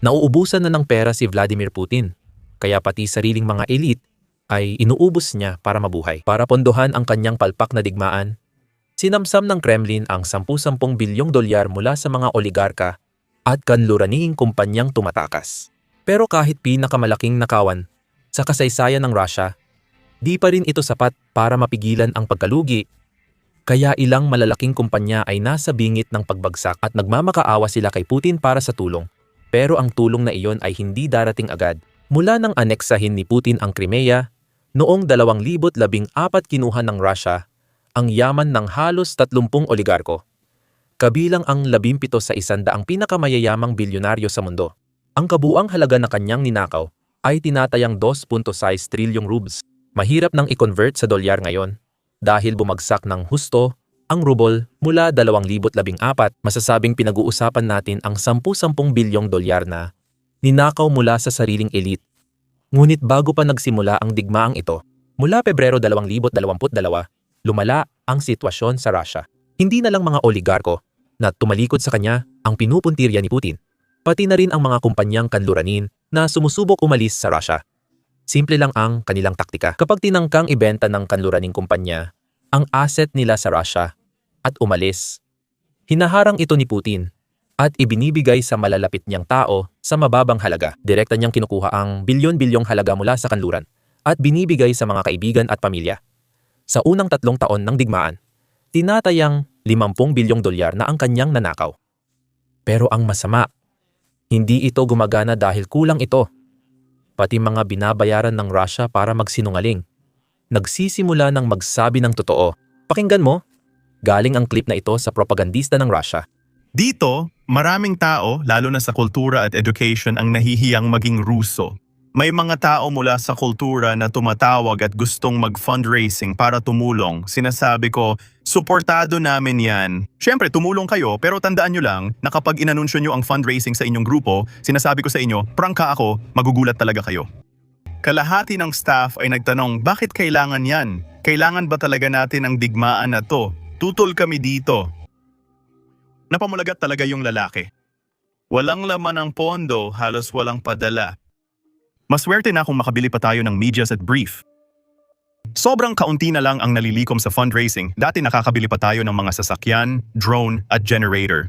Nauubusan na ng pera si Vladimir Putin, kaya pati sariling mga elite ay inuubos niya para mabuhay. Para pondohan ang kanyang palpak na digmaan, sinamsam ng Kremlin ang 10-10 bilyong dolyar mula sa mga oligarka at kanluranihing kumpanyang tumatakas. Pero kahit pinakamalaking nakawan sa kasaysayan ng Russia, di pa rin ito sapat para mapigilan ang pagkalugi. Kaya ilang malalaking kumpanya ay nasa bingit ng pagbagsak at nagmamakaawa sila kay Putin para sa tulong. Pero ang tulong na iyon ay hindi darating agad. Mula nang aneksahin ni Putin ang Crimea, noong 2014 kinuha ng Russia ang yaman ng halos 30 oligarko. Kabilang ang 17 sa 100 pinakamayayamang bilyonaryo sa mundo. Ang kabuang halaga na kanyang ninakaw ay tinatayang 2.6 trilyong rubles. Mahirap nang i-convert sa dolyar ngayon dahil bumagsak ng husto ang ruble mula 2014. Masasabing pinag-uusapan natin ang 10-10 bilyong dolyar na ninakaw mula sa sariling elite. Ngunit bago pa nagsimula ang digmaang ito, mula Pebrero 2022, lumala ang sitwasyon sa Russia. Hindi na lang mga oligarko na tumalikod sa kanya ang pinupuntirya ni Putin, pati na rin ang mga kumpanyang kanluranin na sumusubok umalis sa Russia. Simple lang ang kanilang taktika. Kapag tinangkang ibenta ng kanluraning kumpanya ang asset nila sa Russia at umalis, hinaharang ito ni Putin at ibinibigay sa malalapit niyang tao sa mababang halaga. Direkta niyang kinukuha ang bilyon-bilyong halaga mula sa kanluran at binibigay sa mga kaibigan at pamilya. Sa unang 3 taon ng digmaan, tinatayang 50 bilyong dolyar na ang kanyang nanakaw. Pero ang masama, hindi ito gumagana dahil kulang ito. Pati mga binabayaran ng Russia para magsinungaling nagsisimula ng magsabi ng totoo. Pakinggan mo, galing ang clip na ito sa propagandista ng Russia. Dito, maraming tao, lalo na sa kultura at education, ang nahihiyang maging Ruso. May mga tao mula sa kultura na tumatawag at gustong mag-fundraising para tumulong. Sinasabi ko, suportado namin yan. Siyempre, tumulong kayo, pero tandaan nyo lang na kapag inanunsyo nyo ang fundraising sa inyong grupo, sinasabi ko sa inyo, prangka ako, magugulat talaga kayo. Kalahati ng staff ay nagtanong, bakit kailangan yan? Kailangan ba talaga natin ang digmaan na to? Tutol kami dito. Napamulagat talaga yung lalaki. Walang laman ang pondo, halos walang padala. Maswerte na kung makabili pa tayo ng medyas at brief. Sobrang kaunti na lang ang nalilikom sa fundraising. Dati nakakabili pa tayo ng mga sasakyan, drone at generator.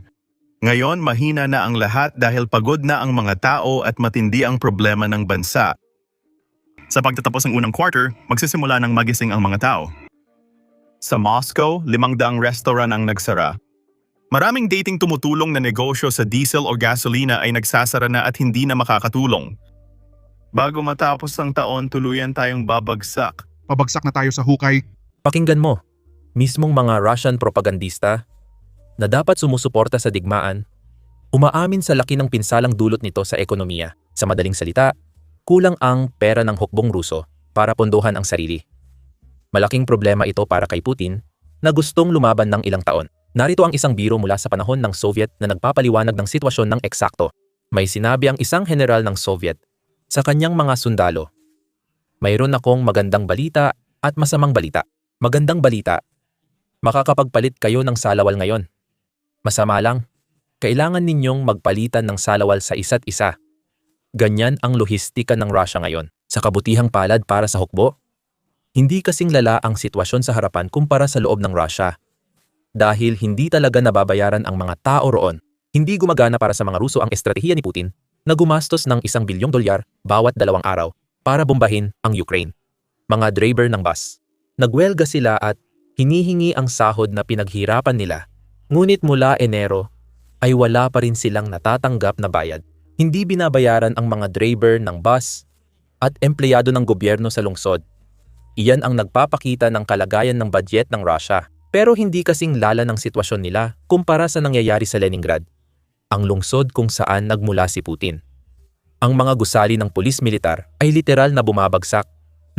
Ngayon mahina na ang lahat dahil pagod na ang mga tao at matindi ang problema ng bansa. Sa pagtatapos ng unang quarter, magsisimula ng magising ang mga tao. Sa Moscow, 500 restaurant ang nagsara. Maraming dating tumutulong na negosyo sa diesel o gasolina ay nagsasara na at hindi na makakatulong. Bago matapos ang taon, tuluyan tayong babagsak. Pabagsak na tayo sa hukay. Pakinggan mo, mismong mga Russian propagandista na dapat sumusuporta sa digmaan, umaamin sa laki ng pinsalang dulot nito sa ekonomiya. Sa madaling salita, kulang ang pera ng hukbong Ruso para pondohan ang sarili. Malaking problema ito para kay Putin na gustong lumaban ng ilang taon. Narito ang isang biro mula sa panahon ng Soviet na nagpapaliwanag ng sitwasyon ng eksakto. May sinabi ang isang general ng Soviet sa kanyang mga sundalo, mayroon akong magandang balita at masamang balita. Magandang balita, makakapagpalit kayo ng salawal ngayon. Masama lang, kailangan ninyong magpalitan ng salawal sa isa't isa. Ganyan ang lohistika ng Russia ngayon. Sa kabutihang palad para sa hukbo, hindi kasing lala ang sitwasyon sa harapan kumpara sa loob ng Russia. Dahil hindi talaga nababayaran ang mga tao roon, hindi gumagana para sa mga Ruso ang estratehiya ni Putin na gumastos ng 1 bilyong dolyar bawat 2 araw para bombahin ang Ukraine. Mga driver ng bus, nagwelga sila at hinihingi ang sahod na pinaghirapan nila. Ngunit mula Enero ay wala pa rin silang natatanggap na bayad. Hindi binabayaran ang mga driver ng bus at empleyado ng gobyerno sa lungsod. Iyan ang nagpapakita ng kalagayan ng budget ng Russia. Pero hindi kasing lala ng sitwasyon nila kumpara sa nangyayari sa Leningrad, ang lungsod kung saan nagmula si Putin. Ang mga gusali ng pulis militar ay literal na bumabagsak,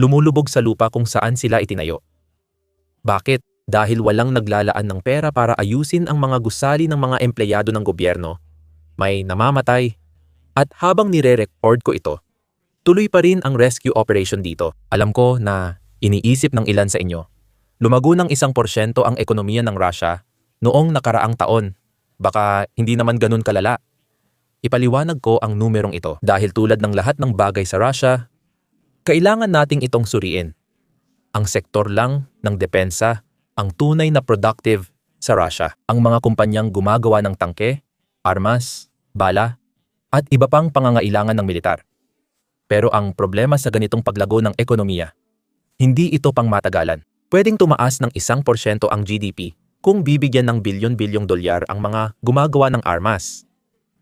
lumulubog sa lupa kung saan sila itinayo. Bakit? Dahil walang naglalaan ng pera para ayusin ang mga gusali ng mga empleyado ng gobyerno. May namamatay. At habang nire-record ko ito, tuloy pa rin ang rescue operation dito. Alam ko na iniisip ng ilan sa inyo, lumago ng 1% ang ekonomiya ng Russia noong nakaraang taon. Baka hindi naman ganun kalala. Ipaliwanag ko ang numerong ito dahil tulad ng lahat ng bagay sa Russia, kailangan nating itong suriin. Ang sektor lang ng depensa ang tunay na productive sa Russia. Ang mga kumpanyang gumagawa ng tangke, armas, bala, at iba pang pangangailangan ng militar. Pero ang problema sa ganitong paglago ng ekonomiya, hindi ito pang matagalan. Pwedeng tumaas ng 1% ang GDP kung bibigyan ng bilyon-bilyong dolyar ang mga gumagawa ng armas.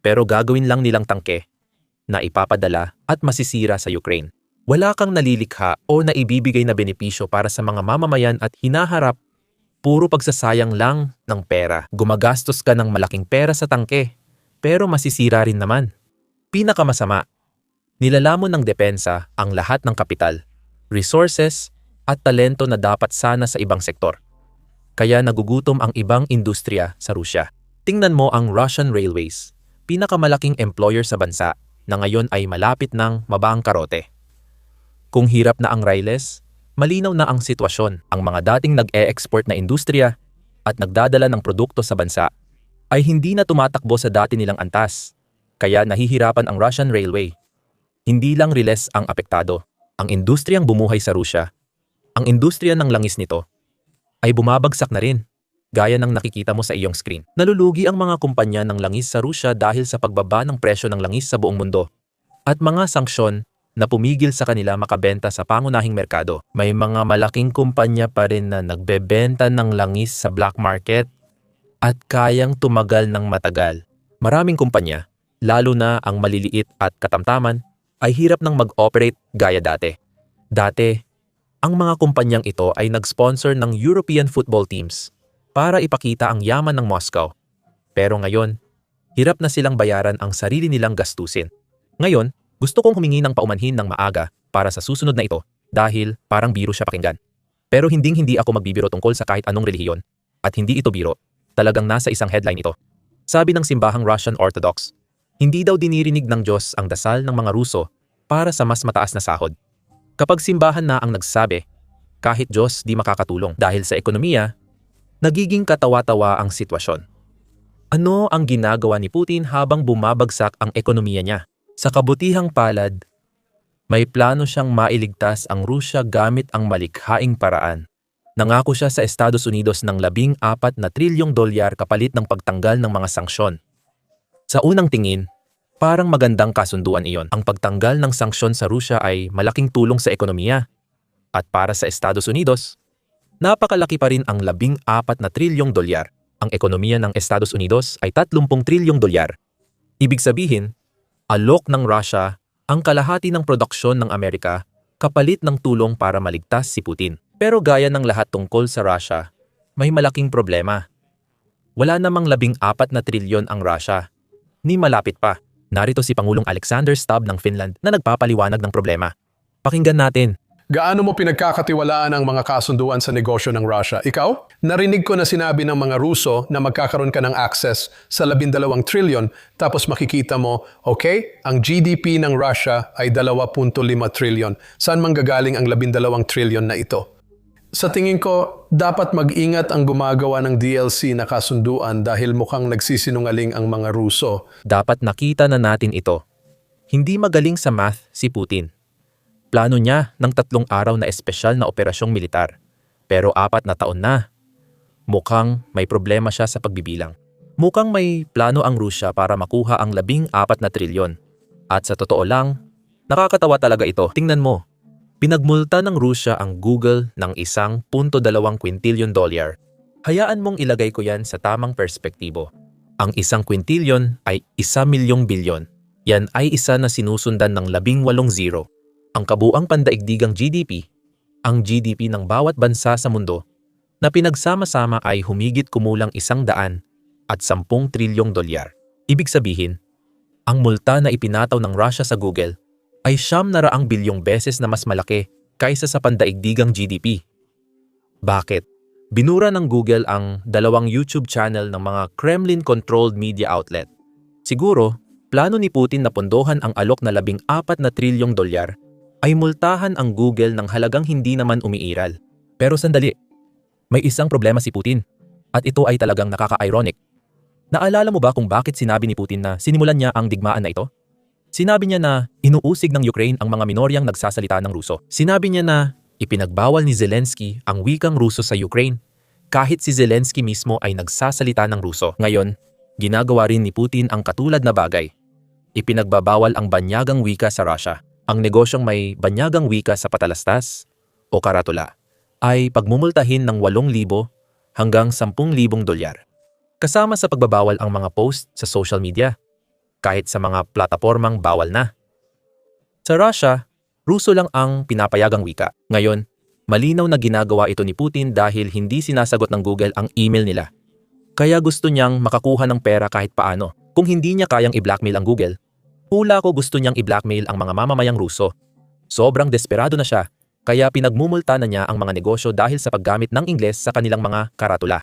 Pero gagawin lang nilang tangke na ipapadala at masisira sa Ukraine. Wala kang nalilikha o naibibigay na benepisyo para sa mga mamamayan at hinaharap puro pagsasayang lang ng pera. Gumagastos ka ng malaking pera sa tangke, pero masisira rin naman. Pinakamasama, nilalamon ng depensa ang lahat ng kapital, resources at talento na dapat sana sa ibang sektor. Kaya nagugutom ang ibang industriya sa Rusya. Tingnan mo ang Russian Railways, pinakamalaking employer sa bansa na ngayon ay malapit ng mabangkarote. Kung hirap na ang Railes, malinaw na ang sitwasyon. Ang mga dating nag-e-export na industriya at nagdadala ng produkto sa bansa ay hindi na tumatakbo sa dati nilang antas. Kaya nahihirapan ang Russian Railway. Hindi lang Riles ang apektado. Ang industriyang bumuhay sa Rusya, ang industriya ng langis nito, ay bumabagsak na rin. Gaya ng nakikita mo sa iyong screen. Nalulugi ang mga kumpanya ng langis sa Rusya dahil sa pagbaba ng presyo ng langis sa buong mundo at mga sanksyon na pumigil sa kanila makabenta sa pangunahing merkado. May mga malaking kumpanya pa rin na nagbebenta ng langis sa black market at kayang tumagal ng matagal. Maraming kumpanya, lalo na ang maliliit at katamtaman, ay hirap nang mag-operate gaya dati. Dati, ang mga kumpanyang ito ay nag-sponsor ng European football teams para ipakita ang yaman ng Moscow. Pero ngayon, hirap na silang bayaran ang sarili nilang gastusin. Ngayon, gusto kong humingi ng paumanhin ng maaga para sa susunod na ito dahil parang biro siya pakinggan. Pero hindi ako magbibiro tungkol sa kahit anong relihiyon. At hindi ito biro. Talagang nasa isang headline ito. Sabi ng simbahang Russian Orthodox, hindi daw dinirinig ng Diyos ang dasal ng mga Ruso para sa mas mataas na sahod. Kapag simbahan na ang nagsabi, kahit Diyos di makakatulong dahil sa ekonomiya, nagiging katawa-tawa ang sitwasyon. Ano ang ginagawa ni Putin habang bumabagsak ang ekonomiya niya? Sa kabutihang palad, may plano siyang mailigtas ang Rusya gamit ang malikhaing paraan. Nangako siya sa Estados Unidos ng $14 na trilyong kapalit ng pagtanggal ng mga sanksyon. Sa unang tingin, parang magandang kasunduan iyon. Ang pagtanggal ng sanksyon sa Rusya ay malaking tulong sa ekonomiya. At para sa Estados Unidos, napakalaki pa rin ang $14 na trilyong. Ang ekonomiya ng Estados Unidos ay $30 trilyong. Ibig sabihin, alok ng Russia ang kalahati ng produksyon ng Amerika kapalit ng tulong para maligtas si Putin. Pero gaya ng lahat tungkol sa Russia, may malaking problema. Wala namang $14 na trilyon ang Russia. Ni malapit pa. Narito si Pangulong Alexander Stubb ng Finland na nagpapaliwanag ng problema. Pakinggan natin. Gaano mo pinagkakatiwalaan ang mga kasunduan sa negosyo ng Russia? Ikaw? Narinig ko na sinabi ng mga Ruso na magkakaroon ka ng access sa 12 trilyon tapos makikita mo, okay, ang GDP ng Russia ay 2.5 trilyon. Saan manggagaling ang 12 trilyon na ito? Sa tingin ko, dapat mag-ingat ang gumagawa ng DLC na kasunduan dahil mukhang nagsisinungaling ang mga Ruso. Dapat nakita na natin ito. Hindi magaling sa math si Putin. Plano niya ng 3 araw na espesyal na operasyong militar. Pero 4 na taon na. Mukhang may problema siya sa pagbibilang. Mukhang may plano ang Rusya para makuha ang 14 na trilyon. At sa totoo lang, nakakatawa talaga ito. Tingnan mo. Pinagmulta ng Rusya ang Google ng $1.2 quintillion. Hayaan mong ilagay ko yan sa tamang perspektibo. Ang 1 quintillion ay 1 milyong bilyon. Yan ay isa na sinusundan ng 18 zero. Ang kabuang pandaigdigang GDP, ang GDP ng bawat bansa sa mundo, na pinagsama-sama ay humigit kumulang 110 trilyong dolyar. Ibig sabihin, ang multa na ipinataw ng Russia sa Google ay 900 bilyong beses na mas malaki kaysa sa pandaigdigang GDP. Bakit? Binura ng Google ang 2 YouTube channel ng mga Kremlin-controlled media outlet. Siguro, plano ni Putin na pondohan ang alok na 14 na trilyong dolyar ay multahan ang Google ng halagang hindi naman umiiral. Pero sandali, may isang problema si Putin at ito ay talagang nakaka-ironic. Naalala mo ba kung bakit sinabi ni Putin na sinimulan niya ang digmaan na ito? Sinabi niya na inuusig ng Ukraine ang mga minoryang nagsasalita ng Ruso. Sinabi niya na ipinagbawal ni Zelensky ang wikang Ruso sa Ukraine kahit si Zelensky mismo ay nagsasalita ng Ruso. Ngayon, ginagawa rin ni Putin ang katulad na bagay. Ipinagbabawal ang banyagang wika sa Russia. Ang negosyong may banyagang wika sa patalastas o karatula ay pagmumultahin ng 8,000 hanggang 10,000 dolyar. Kasama sa pagbabawal ang mga post sa social media, kahit sa mga platapormang bawal na. Sa Russia, Ruso lang ang pinapayagang wika. Ngayon, malinaw na ginagawa ito ni Putin dahil hindi sinasagot ng Google ang email nila. Kaya gusto niyang makakuha ng pera kahit paano. Kung hindi niya kayang i-blackmail ang Google, hula ko gusto niyang i-blackmail ang mga mamamayang Ruso. Sobrang desperado na siya, kaya pinagmumulta na niya ang mga negosyo dahil sa paggamit ng Ingles sa kanilang mga karatula.